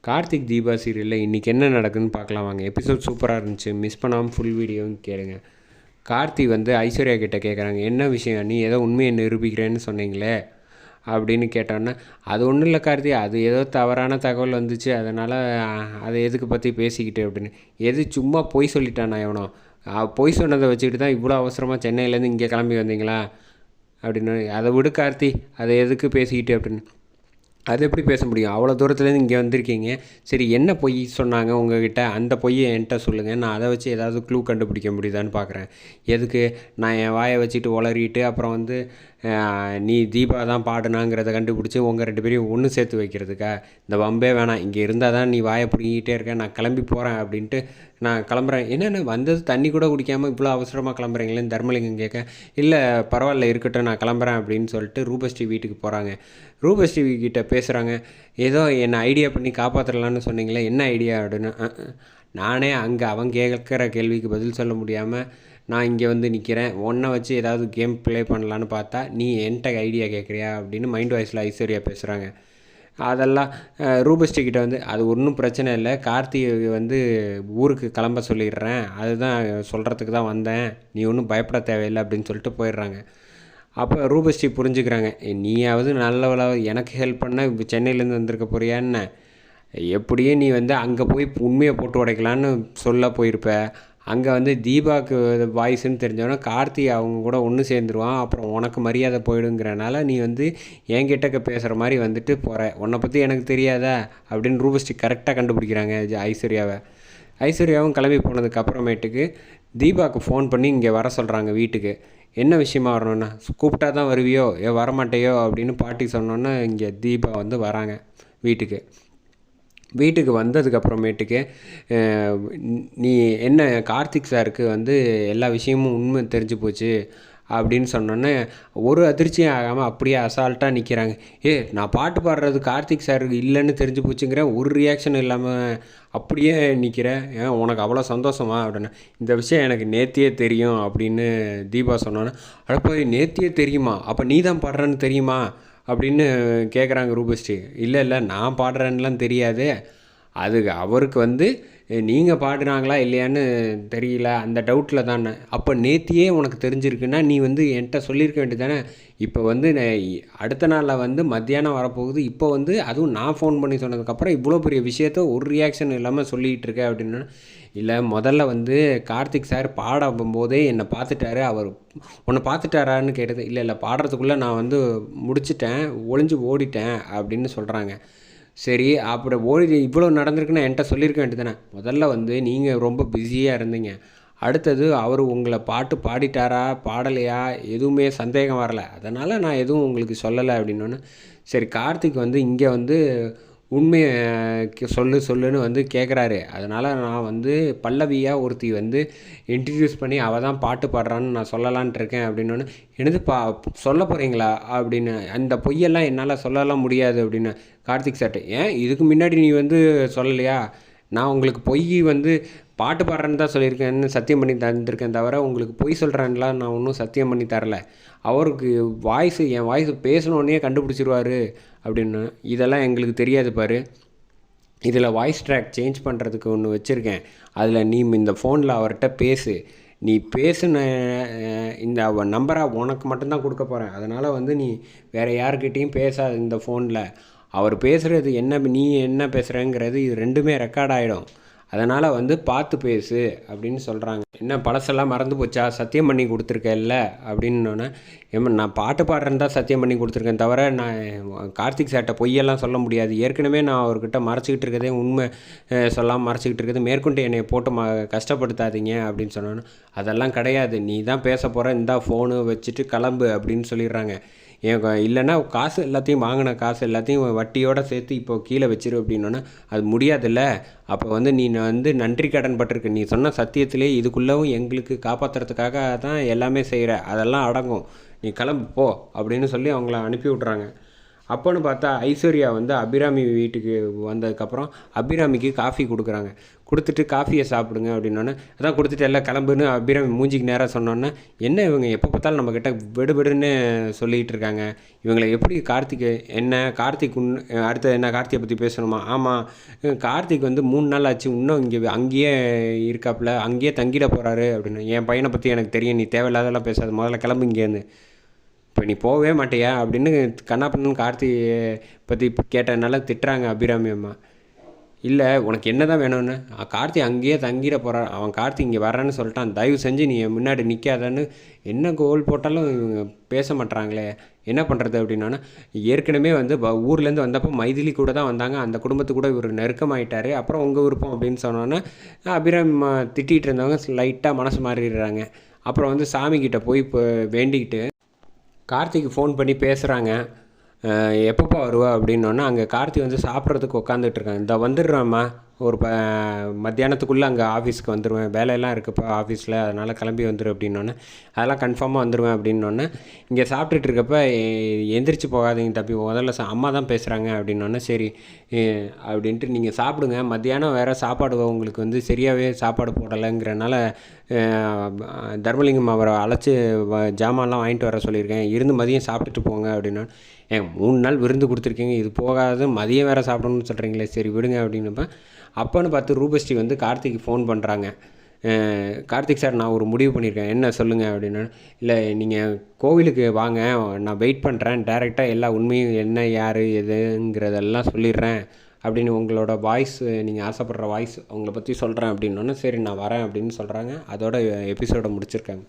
கார்த்திக் தீபா சீரியலில் இன்றைக்கி என்ன நடக்குதுன்னு பார்க்கலாம் வாங்க. எபிசோட் சூப்பராக இருந்துச்சு. மிஸ் பண்ணாமல் ஃபுல் வீடியோவும் கேளுங்க. கார்த்தி வந்து ஐஸ்வர்யா கிட்டே கேட்குறாங்க, என்ன விஷயம், நீ ஏதோ உண்மையை நிரூபிக்கிறேன்னு சொன்னீங்களே அப்படின்னு கேட்டோன்னே, அது ஒன்றும் இல்லை கார்த்தி, அது ஏதோ தவறான தகவல் வந்துச்சு, அதனால் அதை எதுக்கு பற்றி பேசிக்கிட்டு அப்படின்னு. எது சும்மா பொய் சொல்லிட்டானா எவனோ? பொய் சொன்னதை வச்சுக்கிட்டு தான் இவ்வளோ அவசரமாக சென்னையிலேருந்து இங்கே கிளம்பி வந்தீங்களா அப்படின்னு. அதை விடு கார்த்தி, அதை எதுக்கு பேசிக்கிட்டு அப்படின்னு. அது எப்படி பேச முடியும்? அவ்வளோ தூரத்துலேருந்து இங்கே வந்திருக்கீங்க. சரி, என்ன பொய் சொன்னாங்க உங்ககிட்ட? அந்த பொய்யை என்கிட்ட சொல்லுங்கள். நான் அதை வச்சு ஏதாவது க்ளூ கண்டுபிடிக்க முடியுதான்னு பார்க்குறேன். எதுக்கு நான் என் வாயை வச்சுட்டு உளறிட்டு அப்புறம் வந்து நீ தீபா தான் பாடுனாங்கிறத கண்டுபிடிச்சி உங்கள் 2 பேரையும் ஒன்று சேர்த்து வைக்கிறதுக்கா? இந்த வம்பே வேணாம். இங்கே இருந்தால் தான் நீ வாயை பிடிங்கிட்டே இருக்க. நான் கிளம்பி போகிறேன் அப்படின்ட்டு நான் கிளம்புறேன். என்னென்ன வந்தது தண்ணி கூட குடிக்காமல் இவ்வளோ அவசரமாக கிளம்புறீங்களேன்னு தர்மலிங்கம் கேட்க, இல்லை பரவாயில்ல இருக்கட்டும் நான் கிளம்புறேன் அப்படின்னு சொல்லிட்டு ரூபஸ்ரீ வீட்டுக்கு போகிறாங்க. ரூபஸ்ரீ கிட்ட பேசுகிறாங்க, ஏதோ என்னை ஐடியா பண்ணி காப்பாற்றலான்னு சொன்னீங்களே, என்ன ஐடியா அப்படின்னு. நானே அங்கே அவன் கேட்குற கேள்விக்கு பதில் சொல்ல முடியாமல் நான் இங்கே வந்து நிற்கிறேன். ஒன்றை வச்சு ஏதாவது கேம் ப்ளே பண்ணலான்னு பார்த்தா நீ என்கிட்ட ஐடியா கேட்குறியா அப்படின்னு மைண்ட் வாய்ஸில் ஐஸ்வர்யா பேசுகிறாங்க. அதெல்லாம் ரூபஸ்ரீ கிட்ட வந்து, அது ஒன்றும் பிரச்சனை இல்லை, கார்த்திகை வந்து ஊருக்கு கிளம்ப சொல்லிடுறேன், அதுதான் சொல்கிறதுக்கு தான் வந்தேன், நீ ஒன்றும் பயப்பட தேவையில்லை அப்படின்னு சொல்லிட்டு போயிடுறாங்க. அப்போ ரூபஸ்ரீ புரிஞ்சுக்கிறாங்க, நீயாவது நல்லவளாவது எனக்கு ஹெல்ப் பண்ண இப்போ சென்னையிலேருந்து வந்திருக்க போறியா என்ன? எப்படியும் நீ வந்து அங்கே போய் உண்மையை போட்டு உடைக்கலான்னு சொல்ல போயிருப்ப. அங்கே வந்து தீபாவுக்கு வாய்ஸ்ன்னு தெரிஞ்சவொன்னே கார்த்தி அவங்க கூட ஒன்று சேர்ந்துருவான், அப்புறம் உனக்கு மரியாதை போயிடுங்கிறனால நீ வந்து என்கிட்ட பேசுகிற மாதிரி வந்துட்டு போகிற. உன்னை பற்றி எனக்கு தெரியாதா அப்படின்னு ரூபஸ்ரீ கரெக்டாக கண்டுபிடிக்கிறாங்க ஐஸ்வர்யாவை. ஐஸ்வர்யாவும் கிளம்பி போனதுக்கு அப்புறமேட்டுக்கு தீபாவுக்கு ஃபோன் பண்ணி இங்கே வர சொல்கிறாங்க வீட்டுக்கு. என்ன விஷயமா வரணுன்னா, கூப்பிட்டா தான் வருவியோ, வரமாட்டேயோ அப்படின்னு பாட்டி சொன்னோன்னே இங்கே தீபா வந்து வராங்க வீட்டுக்கு. வீட்டுக்கு வந்ததுக்கப்புறமேட்டுக்கு நீ என்ன கார்த்திக் சாருக்கு வந்து எல்லா விஷயமும் உண்மை தெரிஞ்சு போச்சு அப்படின்னு சொன்னோன்னே ஒரு அதிர்ச்சியும் ஆகாமல் அப்படியே அசால்ட்டாக நிற்கிறாங்க. நான் பாட்டு பாடுறது கார்த்திக் சாருக்கு இல்லைன்னு தெரிஞ்சு போச்சுங்கிறேன், ஒரு ரியாக்ஷன் இல்லாமல் அப்படியே நிற்கிறேன், உனக்கு அவ்வளோ சந்தோஷமா அப்படின்னு. இந்த விஷயம் எனக்கு நேத்தியே தெரியும் அப்படின்னு தீபா சொன்னோன்னே, அடப்போய் நேத்தியே தெரியுமா, அப்போ நீ தான் பாடுறேன்னு தெரியுமா அப்படின்னு கேட்குறாங்க ரூபஸ்ரீ. இல்லை நான் பாடுறேன்னுலாம் தெரியாது, அது அவருக்கு வந்து நீங்கள் பாடுறாங்களா இல்லையான்னு தெரியல, அந்த டவுட்டில் தானே. அப்போ நேத்தியே உனக்கு தெரிஞ்சிருக்குன்னா நீ வந்து என்கிட்ட சொல்லியிருக்க வேண்டியது தானே. இப்போ வந்து அடுத்த நாளில் வந்து மத்தியானம் வரப்போகுது, இப்போ வந்து அதுவும் நான் ஃபோன் பண்ணி சொன்னதுக்கப்புறம் இவ்வளோ பெரிய விஷயத்த ஒரு ரியாக்ஷன் இல்லாமல் சொல்லிகிட்டு இருக்க அப்படின்னா. இல்லை, முதல்ல வந்து கார்த்திக் சார் பாட போதே என்னை பார்த்துட்டாரு, அவர் உன்னை பார்த்துட்டாரான்னு கேட்டது. இல்லை பாடுறதுக்குள்ளே நான் வந்து முடிச்சிட்டேன், ஒளிஞ்சு ஓடிட்டேன் அப்படின்னு சொல்கிறாங்க. சரி, அப்படி இவ்வளோ நடந்திருக்குன்னா என்கிட்ட சொல்லியிருக்க வேண்டியது தானே. முதல்ல வந்து நீங்கள் ரொம்ப பிஸியாக இருந்தீங்க, அடுத்தது அவர் உங்களை பாட்டு பாடிட்டாரா பாடலையா எதுவுமே சந்தேகம் வரலை, அதனால் நான் எதுவும் உங்களுக்கு சொல்லலை அப்படின்னோன்னு. சரி, கார்த்திக் வந்து இங்கே வந்து உண்மையை சொல்லுன்னு வந்து கேட்குறாரு, அதனால் நான் வந்து பல்லவியாக ஒருத்தி வந்து இன்ட்ரடியூஸ் பண்ணி அவள் தான் பாட்டு பாடுறான்னு நான் சொல்லலான்ட்டு இருக்கேன் அப்படின்னோன்னு. என்னது சொல்ல போகிறீங்களா அப்படின்னு. அந்த பொய்யெல்லாம் என்னால் சொல்லலாம் முடியாது அப்படின்னு கார்த்திக் சார்ட்டு. ஏன் இதுக்கு முன்னாடி நீ வந்து சொல்லலையா? நான் உங்களுக்கு பொய் வந்து பாட்டு பாடுறேன்னு தான் சொல்லியிருக்கேன்னு சத்தியம் பண்ணி தந்திருக்கேன், தவிர உங்களுக்கு பொய் சொல்கிறேன்லாம் நான் ஒன்றும் சத்தியம் பண்ணி தரல. அவருக்கு என் வாய்ஸ் பேசணுன்னே கண்டுபிடிச்சிருவார் அப்படின்னு. இதெல்லாம் எங்களுக்கு தெரியாது பாரு, இதில் வாய்ஸ் ட்ராக் சேஞ்ச் பண்ணுறதுக்கு ஒன்று வச்சுருக்கேன், அதில் நீ இந்த ஃபோனில் அவர்கிட்ட பேசு, நீ பேசுன இந்த நம்பரை உனக்கு மட்டும்தான் கொடுக்க போகிறேன், அதனால் வந்து நீ வேறு யாருக்கிட்டேயும் பேசாத இந்த ஃபோனில். அவர் பேசுகிறது என்ன, நீ என்ன பேசுகிறேங்கிறது இது ரெண்டுமே ரெக்கார்ட் ஆகிடும், அதனால் வந்து பார்த்து பேசு அப்படின்னு சொல்கிறாங்க. என்ன பழசெல்லாம் மறந்து போச்சா, சத்தியம் பண்ணி கொடுத்துருக்கேன்ல அப்படின்னோன்னே, நான் பாட்டு பாடுறேன்னு தான் சத்தியம் பண்ணி கொடுத்துருக்கேன், தவிர நான் கார்த்திக் சார்கிட்ட பொய்யெல்லாம் சொல்ல முடியாது, ஏற்கனவே நான் அவர்கிட்ட மறைச்சிக்கிட்டு இருக்கதே உண்மை சொல்லாமல் மறைச்சிக்கிட்டு இருக்கிறது, மேற்கொண்டு என்னை போட்டு கஷ்டப்படுத்தாதீங்க அப்படின்னு சொன்னோன்னே, அதெல்லாம் கிடையாது, நீ தான் பேச போகிற, இந்தா ஃபோனு வச்சுட்டு கிளம்பு அப்படின்னு சொல்லிடுறாங்க. இல்லைன்னா காசு எல்லாத்தையும் வாங்கின காசு எல்லாத்தையும் வட்டியோடு சேர்த்து இப்போ கீழே வச்சிரு அப்படின்னோன்னா, அது முடியாதுல்ல. அப்போ வந்து நீ வந்து நன்றி கடன் பட்டிருக்க, நீ சொன்ன சத்தியத்திலே இதுக்குள்ளவும் எங்களுக்கு காப்பாற்றுறதுக்காக தான் எல்லாமே செய்கிற, அதெல்லாம் அடங்கும், நீ கிளம்பு போ அப்படின்னு சொல்லி அவங்கள அனுப்பி விட்றாங்க. அப்போன்னு பார்த்தா ஐஸ்வர்யா வந்து அபிராமி வீட்டுக்கு வந்ததுக்கப்புறம் அபிராமிக்கு காஃபி கொடுக்குறாங்க. கொடுத்துட்டு காஃபியை சாப்பிடுங்க அப்படின்னோடனே, அதான் கொடுத்துட்டு எல்லாம் கிளம்புன்னு அபிராமி மூஞ்சிக்கு நேராக சொன்னோன்னே, என்ன இவங்க எப்போ பார்த்தாலும் நம்மக்கிட்ட விடுவிடுன்னு சொல்லிக்கிட்டு இருக்காங்க, இவங்களை எப்படி கார்த்திக் என்ன கார்த்திக் அடுத்து என்ன கார்த்தியை பற்றி பேசணுமா? ஆமாம், கார்த்திக் வந்து 3 நாள் ஆச்சு, இன்னும் அங்கேயே இருக்காப்புல, அங்கேயே தங்கிட போகிறாரு அப்படின்னு. என் பையனை பற்றி எனக்கு தெரியும், நீ தேவையில்லாதெல்லாம் பேசாத, முதல்ல கிளம்பு இங்கேருந்து. இப்போ நீ போகவே மாட்டியா அப்படின்னு கண்ணா பண்ணு கார்த்தியை பற்றி கேட்டதுனால திட்டுறாங்க அபிராமி அம்மா. இல்லை உனக்கு என்ன தான் வேணும்னு, கார்த்தி அங்கேயே தங்கிட போகிறான், அவன் கார்த்தி இங்கே வர்றான்னு சொல்லிட்டான், தயவு செஞ்சு நீ முன்னாடி நிற்காதன்னு என்ன கோல் போட்டாலும் இவங்க பேச மாட்றாங்களே, என்ன பண்ணுறது அப்படின்னோன்னா, ஏற்கனவே வந்து ஊர்லேருந்து வந்தப்போ மைதிலி கூட தான் வந்தாங்க, அந்த குடும்பத்து கூட இவர் நெருக்கமாயிட்டார், அப்புறம் உங்கள் விருப்பம் அப்படின்னு சொன்னோன்னே அபிராமி திட்டிகிட்டு இருந்தவங்க லைட்டாக மனசு மாறிடுறாங்க. அப்புறம் வந்து சாமிக்கிட்ட போய் இப்போ வேண்டிக்கிட்டு கார்த்திக்கு ஃபோன் பண்ணி பேசுகிறாங்க. எப்பப்போ வருவா அப்படின்னோடனே அங்கே கார்த்தி வந்து சாப்பிட்றதுக்கு உட்காந்துட்ருக்காங்க. இந்த வந்துடுறேம்மா, ஒரு மத்தியானத்துக்குள்ளே அங்கே ஆஃபீஸ்க்கு வந்துடுவேன், வேலையெல்லாம் இருக்குப்பா ஆஃபீஸில், அதனால் கிளம்பி வந்துடு அப்படின்னோடனே, அதெல்லாம் கன்ஃபார்மாக வந்துடுவேன் அப்படின்னோடனே, இங்கே சாப்பிட்டுட்டு இருக்கப்ப எந்திரிச்சு போகாதீங்க தம்பி, முதல்ல அம்மா தான் பேசுகிறாங்க அப்படின்னோடனே, சரி அப்படின்ட்டு நீங்கள் சாப்பிடுங்க, மத்தியானம் வேறு சாப்பாடு உங்களுக்கு வந்து சரியாகவே சாப்பாடு போடலைங்கிறனால தர்மலிங்கம் அவரை அழைச்சி ஜாமான்லாம் வாங்கிட்டு வர சொல்லியிருக்கேன், இருந்து மதியம் சாப்பிட்டுட்டு போங்க அப்படின்னா, 3 நாள் விருந்து கொடுத்துருக்கீங்க, இது போகாது மதியம் வேறு சாப்பிடணும்னு சொல்கிறீங்களே, சரி விடுங்க அப்படின்னப்ப, அப்போன்னு பார்த்து ரூபஸ்ரீ வந்து கார்த்திக்கு ஃபோன் பண்ணுறாங்க. கார்த்திக் சார், நான் ஒரு முடிவு பண்ணியிருக்கேன், என்ன சொல்லுங்கள் அப்படின்னா, இல்லை நீங்கள் கோவிலுக்கு வாங்க, நான் வெயிட் பண்ணுறேன், டேரெக்டாக எல்லா உண்மையும் என்ன யார் எதுங்கிறதெல்லாம் சொல்லிடுறேன் அப்படின்னு உங்களோட வாய்ஸ், நீங்கள் ஆசைப்படுற வாய்ஸ் அவங்கள பற்றி சொல்கிறேன் அப்படின்னோடனே, சரி நான் வரேன் அப்படின்னு சொல்கிறாங்க. அதோட எபிசோடை முடிச்சிருக்காங்க.